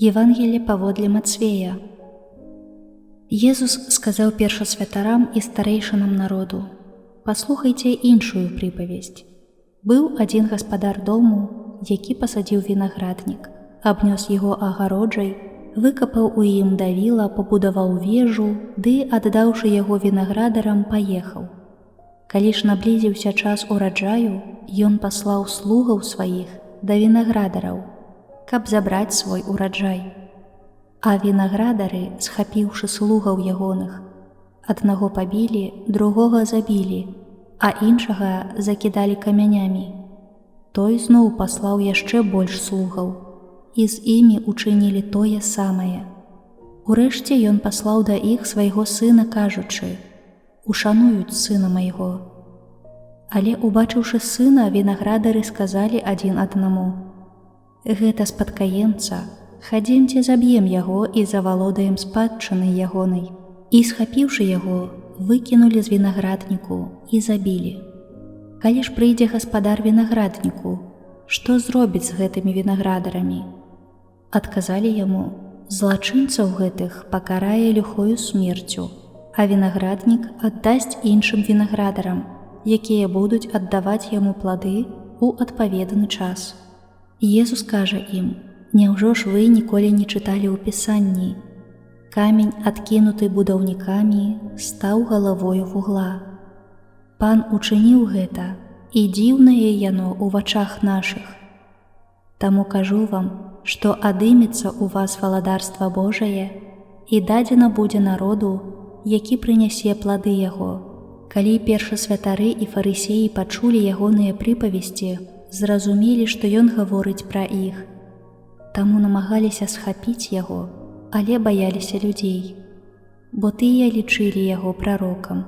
Евангелие паводле Мацвея. Езус сказаў першасвятарам і старэйшынам народу: «Паслухайце іншую прыпавесць. Быў адзін гаспадар дому, які пасадзіў вінаграднік, абнёс яго агароджай, выкапаў у ім давіла, пабудаваў вежу, ды, аддаўшы яго вінаградарам, паехаў. Калі ж наблізіўся час ураджаю, ён паслаў слугаў сваіх да вінаградараў, каб забраць свой ураджай. А вінаградары, схапіўшы слугаў ягоных, аднаго пабілі, другога забілі, а іншага закідалі камянямі. Той зноў паслаў яшчэ больш слугаў, і з імі учынілі тое самае. Урэшце ён паслаў да іх свайго сына, кажучы: «Ушануюць сына майго». Але, убачыўшы сына, вінаградары сказалі адзін аднаму: «Гэта спадкаемца, хадзімце заб'ем яго і завалодаем спадчынай ягонай». І, схапіўшы яго, выкінулі з вінаградніку і забілі. Калі ж прыйдзе гаспадар вінаградніку, што зробіць з гэтымі вінаградарамі? Адказалі яму: «Злачынцаў гэтых пакарае ліхою смерцю, а вінаграднік аддасць іншым вінаградарам, якія будуць аддаваць яму плады ў адпаведны час». Езус кажа ім: «Няўжо ж вы ніколі не чыталі ў Пісанні? Камень, адкінуты будаўнікамі, стаў галавою вугла. Пан учыніў гэта, і дзіўнае яно ў вачах нашых. Таму кажу вам, што адымецца ў вас валадарства Божае, і дадзена будзе народу, які прынясе плады яго». Калі першасвятары і фарысеі пачулі ягоныя прыпавесці, зразумелі, што ён гаворыць пра іх. Таму намагаліся схапіць яго, але баяліся людзей, бо тыя лічылі яго прарокам.